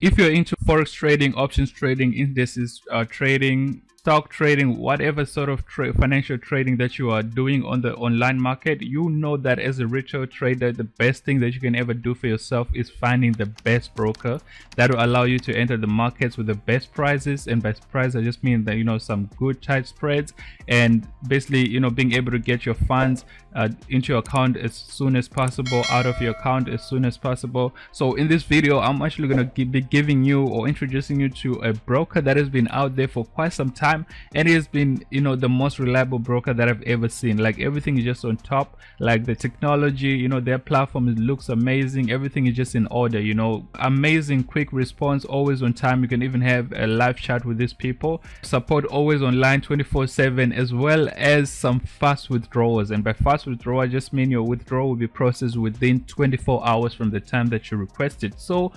If you're into forex trading, options trading, indices trading, stock trading, whatever sort of financial trading that you are doing on the online market, you know that as a retail trader, the best thing that you can ever do for yourself is finding the best broker that will allow you to enter the markets with the best prices. And by price, I just mean that, you know, some good tight spreads, and basically, you know, being able to get your funds into your account as soon as possible, out of your account as soon as possible. So in this video, I'm actually going to be giving you or introducing you to a broker that has been out there for quite some time, and it has been, you know, the most reliable broker that I've ever seen. Like, everything is just on top, like the technology, you know, their platform looks amazing, everything is just in order, you know, amazing quick response, always on time. You can even have a live chat with these people, support always online 24/7, as well as some fast withdrawals. And by fast withdrawal, I just mean your withdrawal will be processed within 24 hours from the time that you request it. So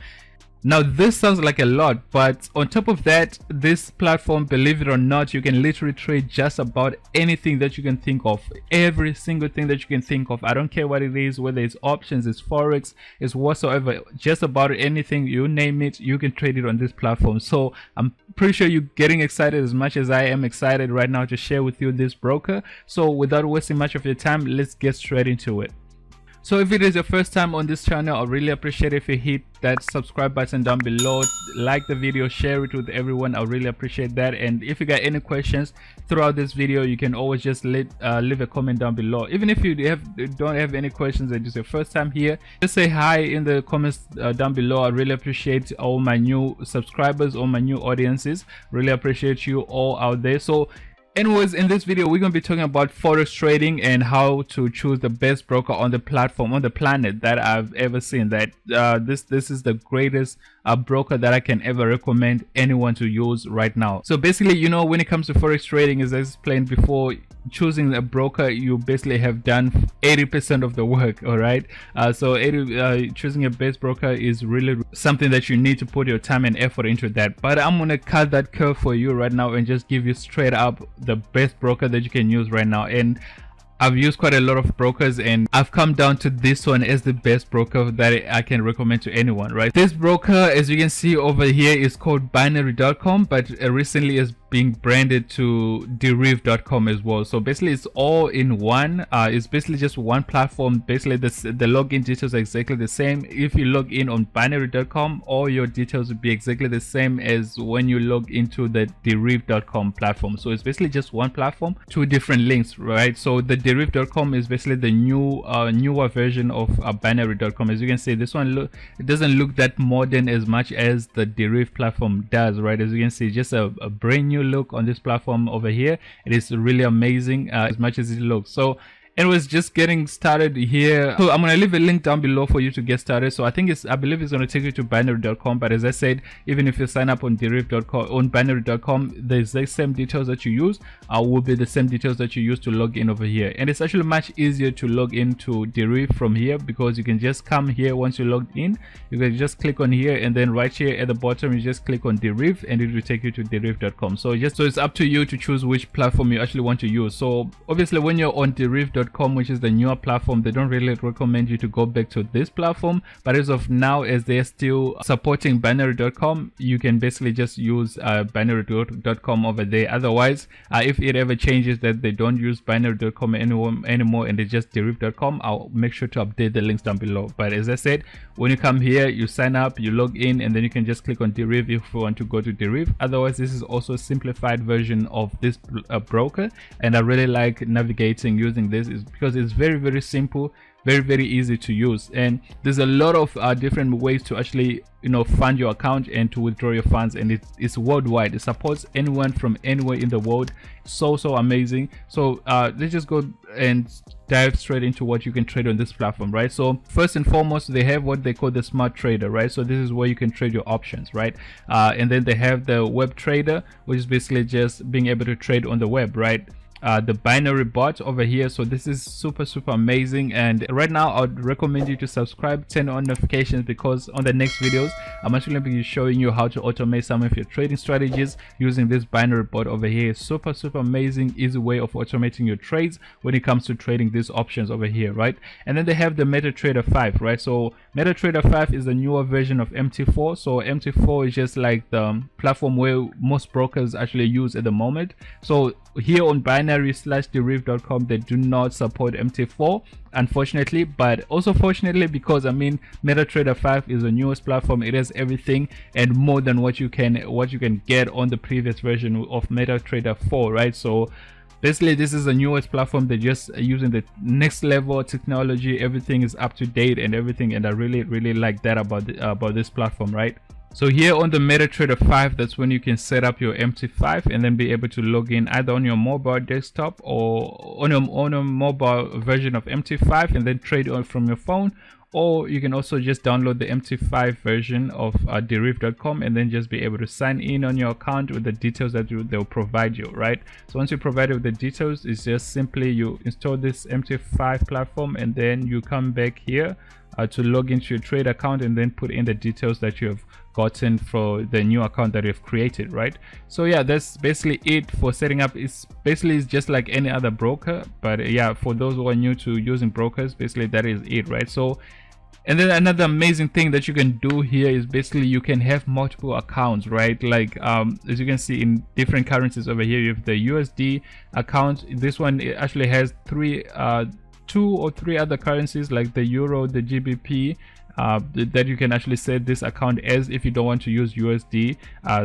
now this sounds like a lot, but on top of that, this platform, believe it or not, you can literally trade just about anything that you can think of, every single thing that you can think of. I don't care what it is, whether it's options, it's forex, it's whatsoever, just about anything, you name it, you can trade it on this platform. So I'm pretty sure you're getting excited as much as I am excited right now to share with you this broker. So without wasting much of your time, let's get straight into it. So if it is your first time on this channel, I really appreciate if you hit that subscribe button down below, like the video, share it with everyone. I really appreciate that. And if you got any questions throughout this video, you can always just leave a comment down below. Even if you don't have any questions and it's your first time here, just say hi in the comments down below. I really appreciate all my new subscribers, all my new audiences. Really appreciate you all out there. So anyways, in this video, we're going to be talking about forex trading and how to choose the best broker on the platform, on the planet, that I've ever seen. That this is the greatest broker that I can ever recommend anyone to use right now. So basically, you know, when it comes to forex trading, as I explained before, choosing a broker, you basically have done 80% of the work. All right, so choosing a best broker is really something that you need to put your time and effort into that. But I'm gonna cut that curve for you right now and just give you straight up the best broker that you can use right now. And I've used quite a lot of brokers, and I've come down to this one as the best broker that I can recommend to anyone, right? This broker, as you can see over here, is called Binary.com, but recently is being branded to derive.com as well. So basically it's all in one. It's basically just one platform. Basically the login details are exactly the same. If you log in on binary.com, all your details will be exactly the same as when you log into the derive.com platform. So it's basically just one platform, two different links, right? So the derive.com is basically the newer version of binary.com. As you can see, this one it doesn't look that modern as much as the derive platform does, right? As you can see, just a brand new look on this platform over here. It is really amazing as much as it looks. So anyways, just getting started here. So I'm gonna leave a link down below for you to get started. So I believe it's gonna take you to binary.com, but as I said, even if you sign up on derive.com, on binary.com, the exact same details that you use will be the same details that you use to log in over here. And it's actually much easier to log into Derive from here, because you can just come here. Once you logged in, you can just click on here, and then right here at the bottom you just click on Derive, and it will take you to derive.com. So it's up to you to choose which platform you actually want to use. So obviously when you're on derive.com, which is the newer platform, they don't really recommend you to go back to this platform. But as of now, as they're still supporting binary.com, you can basically just use binary.com over there. Otherwise, if it ever changes that they don't use binary.com anymore and it's just derive.com, I'll make sure to update the links down below. But as I said, when you come here, you sign up, you log in, and then you can just click on Derive if you want to go to Derive. Otherwise, this is also a simplified version of this broker, and I really like navigating using this because it's very, very simple, very easy to use. And there's a lot of different ways to actually, you know, fund your account and to withdraw your funds, and it's worldwide. It supports anyone from anywhere in the world. So amazing. So let's just go and dive straight into what you can trade on this platform, right? So first and foremost, they have what they call the smart trader, right? So this is where you can trade your options, right? And then they have the web trader, which is basically just being able to trade on the web, right? the binary bot over here. So this is super amazing, and right now I would recommend you to subscribe, turn on notifications, because on the next videos I'm actually going to be showing you how to automate some of your trading strategies using this binary bot over here. Super amazing, easy way of automating your trades when it comes to trading these options over here, right? And then they have the Metatrader 5, right? So Metatrader 5 is a newer version of MT4. So MT4 is just like the platform where most brokers actually use at the moment. So here on Binary.com they do not support MT4, unfortunately, but also fortunately, because I mean Metatrader 5 is the newest platform. It has everything and more than what you can get on the previous version of Metatrader 4, right? So basically this is the newest platform. They're just using the next level technology. Everything is up to date and everything, and I really like that about this platform, right? So here on the Metatrader 5, that's when you can set up your MT5 and then be able to log in either on your mobile desktop or on a mobile version of MT5 and then trade on from your phone. Or you can also just download the MT5 version of Deriv.com and then just be able to sign in on your account with the details that they'll provide you, right? So once you provide with the details, it's just simply you install this MT5 platform and then you come back here to log into your trade account and then put in the details that you have gotten for the new account that you've created, right? So yeah, that's basically it for setting up. It's just like any other broker, but yeah, for those who are new to using brokers, basically that is it, right? So, and then another amazing thing that you can do here is basically you can have multiple accounts, right? Like as you can see in different currencies over here, you have the USD account. This one actually has two or three other currencies like the euro, the GBP, that you can actually set this account as if you don't want to use USD.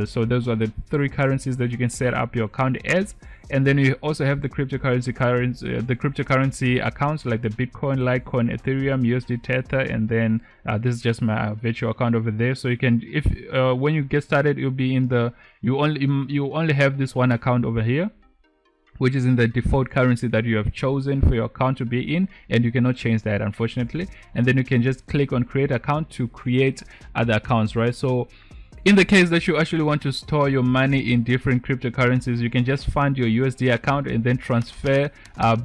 So those are the three currencies that you can set up your account as. And then you also have the cryptocurrency accounts like the Bitcoin, Litecoin, Ethereum, USD, Tether, and then this is just my virtual account over there. So you can, if when you get started, you'll be in the you only have this one account over here, which is in the default currency that you have chosen for your account to be in, and you cannot change that, unfortunately. And then you can just click on create account to create other accounts, right? So in the case that you actually want to store your money in different cryptocurrencies, you can just find your USD account and then transfer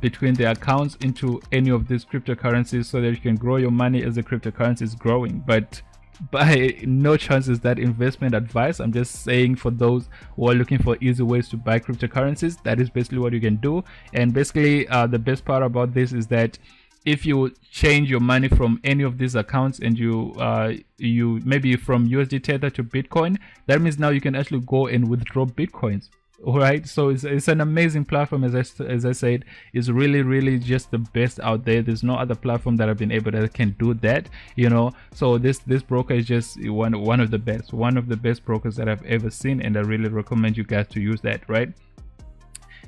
between the accounts into any of these cryptocurrencies so that you can grow your money as the cryptocurrency is growing. But by no chance is that investment advice. I'm just saying for those who are looking for easy ways to buy cryptocurrencies, that is basically what you can do. And basically the best part about this is that if you change your money from any of these accounts and you maybe from USD Tether to Bitcoin, that means now you can actually go and withdraw Bitcoins. All right, so it's an amazing platform. As I said, it's really just the best out there. There's no other platform that I've been able that can do that, you know. So this broker is just one of the best brokers that I've ever seen, and I really recommend you guys to use that, right?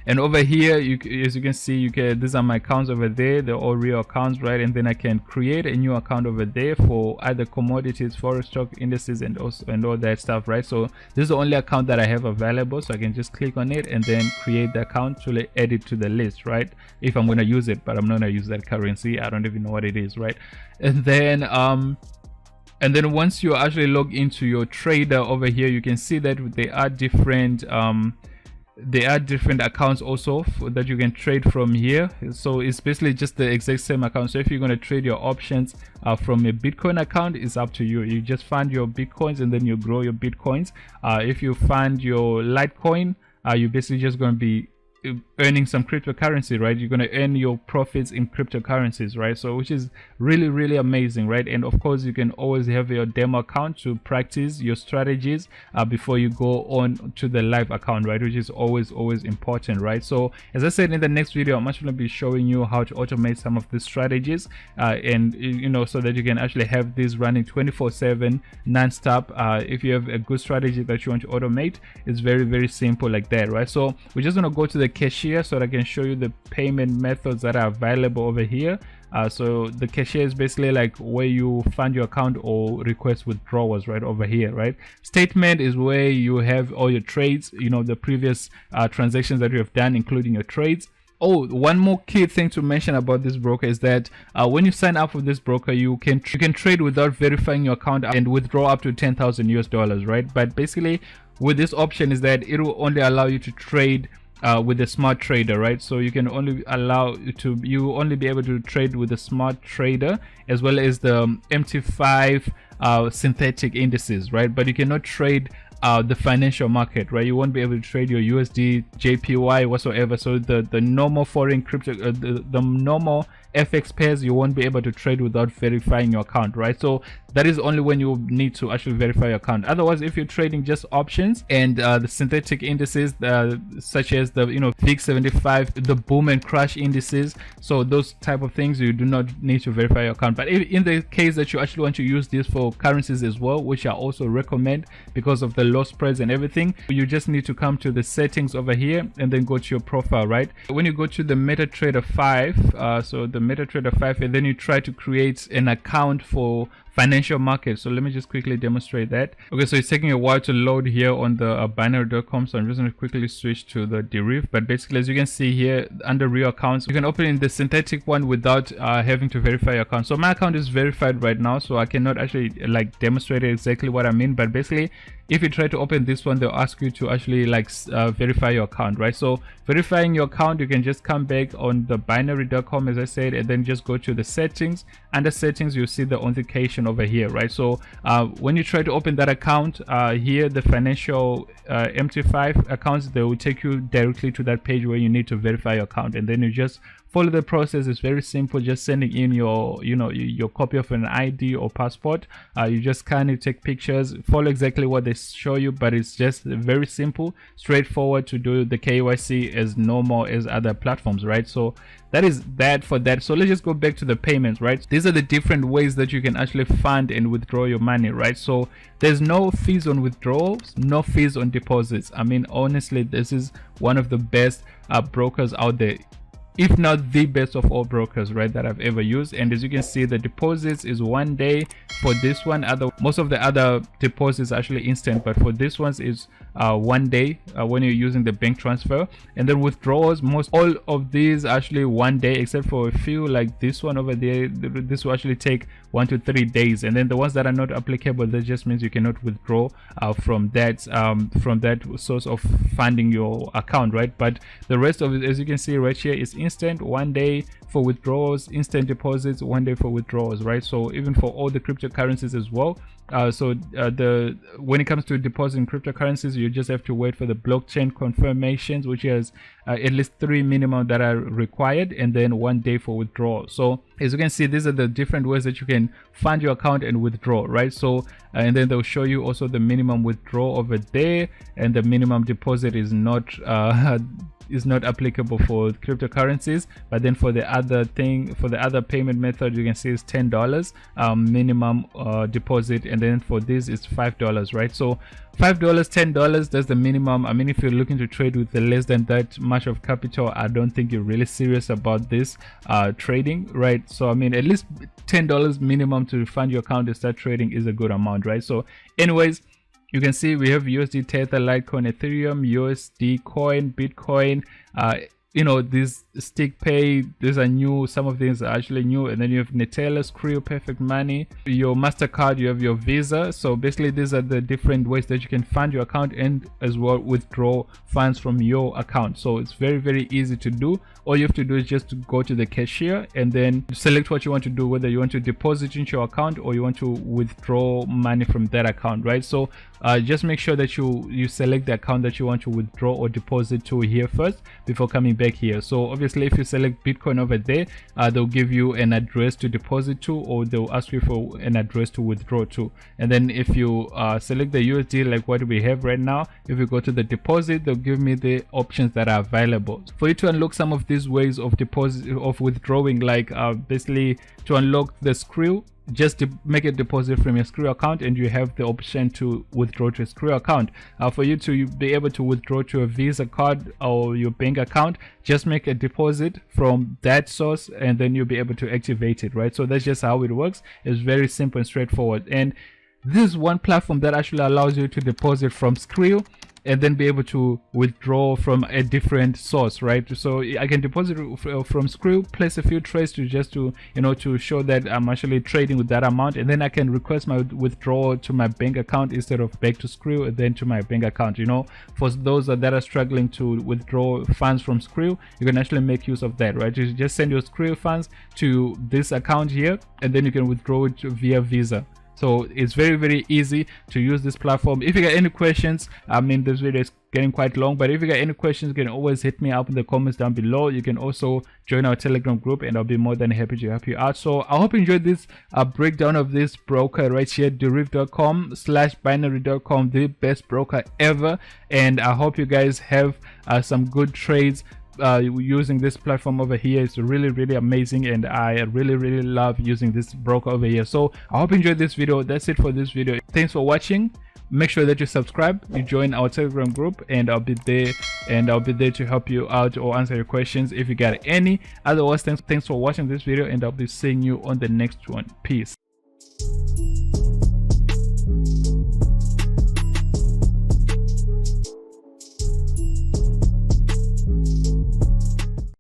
And over here, as you can see, these are my accounts over there. They're all real accounts, right? And then I can create a new account over there for either commodities, forex, stock, indices, and all that stuff, right? So this is the only account that I have available, so I can just click on it and then create the account to add it to the list, right? If I'm going to use it, but I'm not going to use that currency. I don't even know what it is, right? And then once you actually log into your trader over here, you can see that there are different accounts also that you can trade from here. So it's basically just the exact same account. So if you're going to trade your options from a Bitcoin account, it's up to you. You just find your Bitcoins and then you grow your Bitcoins. If you find your Litecoin, you're basically just going to be earning some cryptocurrency, right? You're going to earn your profits in cryptocurrencies, right? So which is really amazing, right? And of course you can always have your demo account to practice your strategies before you go on to the live account, right? Which is always important, right? So as I said, in the next video I'm actually going to be showing you how to automate some of these strategies and you know, so that you can actually have this running 24/7 non-stop. If you have a good strategy that you want to automate, it's very simple like that, right? So we're just going to go to the cashier so that I can show you the payment methods that are available over here. So the cashier is basically like where you fund your account or request withdrawals, right over here, right? Statement is where you have all your trades, you know, the previous transactions that you have done, including your trades. Oh, one more key thing to mention about this broker is that when you sign up with this broker, you can trade without verifying your account and withdraw up to $10,000 US, right? But basically with this option is that it will only allow you to trade with the smart trader, right? So you can only you only be able to trade with the smart trader as well as the MT5 synthetic indices, right? But you cannot trade the financial market, right? You won't be able to trade your USD, JPY, whatsoever. So the normal foreign crypto, the normal FX pairs, you won't be able to trade without verifying your account, right? So that is only when you need to actually verify your account. Otherwise, if you're trading just options and the synthetic indices, such as the VIX 75, the boom and crash indices, so those type of things, you do not need to verify your account. But if, in the case that you actually want to use this for currencies as well, which I also recommend because of the low spreads and everything, you just need to come to the settings over here and then go to your profile, right? When you go to the Metatrader 5, so the Metatrader 5, and then you try to create an account for financial markets. So let me just quickly demonstrate that. Okay, so it's taking a while to load here on the Binary.com, so I'm just going to quickly switch to the deriv. But basically, as you can see here under real accounts, you can open in the synthetic one without having to verify your account. So my account is verified right now, so I cannot actually like demonstrate exactly what I mean. But basically, if you try to open this one, they'll ask you to actually like verify your account, right? So verifying your account, you can just come back on the Binary.com, as I said, and then just go to the settings. Under settings, you'll see the authentication over here, right? So when you try to open that account here, the financial MT5 accounts, they will take you directly to that page where you need to verify your account, and then you just follow the process. It's very simple, just sending in your your copy of an ID or passport. You just kind of take pictures, follow exactly what they show you, but it's just very simple, straightforward to do the KYC as normal as other platforms, right? So that is that for that. So let's just go back to the payments, right? These are the different ways that you can actually fund and withdraw your money, right? So there's no fees on withdrawals, no fees on deposits. I mean, honestly, this is one of the best brokers out there, if not the best of all brokers, right, that I've ever used. And as you can see, the deposits is 1 day for this one. Most of the other deposits are actually instant, but for this one's is 1 day when you're using the bank transfer. And then withdrawals, all of these actually 1 day, except for a few like this one over there. This will actually take 1 to 3 days. And then the ones that are not applicable, that just means you cannot withdraw from that source of funding your account, right? But the rest of it, as you can see right here, is instant, 1 day for withdrawals, instant deposits, 1 day for withdrawals, right? So even for all the cryptocurrencies as well. When it comes to depositing cryptocurrencies, you just have to wait for the blockchain confirmations, which has at least 3 minimum that are required, and then 1 day for withdrawal. So as you can see, these are the different ways that you can fund your account and withdraw, right? So and then they'll show you also the minimum withdrawal over there, and the minimum deposit is not applicable for cryptocurrencies. But then for the other payment method, you can see it's $10 minimum deposit, and then for this it's $5, right? So $5, $10, that's the minimum. I mean, if you're looking to trade with less than that much of capital, I don't think you're really serious about this trading, right? So I mean, at least $10 minimum to fund your account and start trading is a good amount, right? So anyways, you can see we have USD, Tether, Litecoin, Ethereum, USD Coin, Bitcoin, these stick pay, these are new, some of these are actually new. And then you have Neteller, Skrill, Perfect Money, your MasterCard, you have your Visa. So basically these are the different ways that you can fund your account and as well withdraw funds from your account. So it's very, very easy to do. All you have to do is just to go to the cashier and then select what you want to do, whether you want to deposit into your account or you want to withdraw money from that account, right? So just make sure that you select the account that you want to withdraw or deposit to here first before coming back here. So obviously if you select Bitcoin over there, they'll give you an address to deposit to, or they'll ask you for an address to withdraw to. And then if you select the USD like what we have right now, if you go to the deposit, they'll give me the options that are available for you to unlock some of these ways of withdrawing, like basically to unlock the Skrill, just to make a deposit from your Skrill account, and you have the option to withdraw to a Skrill account. For you to be able to withdraw to a Visa card or your bank account, just make a deposit from that source and then you'll be able to activate it, right? So that's just how it works. It's very simple and straightforward. And this is one platform that actually allows you to deposit from Skrill and then be able to withdraw from a different source, right? So I can deposit from Skrill, place a few trades to to show that I'm actually trading with that amount, and then I can request my withdrawal to my bank account instead of back to Skrill and then to my bank account. For those that are struggling to withdraw funds from Skrill, you can actually make use of that, right? You just send your Skrill funds to this account here, and then you can withdraw it via Visa. So it's very, very easy to use this platform. If you got any questions, I mean, this video is getting quite long, but if you got any questions, you can always hit me up in the comments down below. You can also join our Telegram group, and I'll be more than happy to help you out. So I hope you enjoyed this breakdown of this broker right here, deriv.com/binary.com, the best broker ever. And I hope you guys have some good trades using this platform over here. It's really, really amazing, and I really, really love using this broker over here. So I hope you enjoyed this video. That's it for this video. Thanks for watching. Make sure that you subscribe, you join our Telegram group, and I'll be there to help you out or answer your questions if you got any. Otherwise, thanks for watching this video, and I'll be seeing you on the next one. Peace.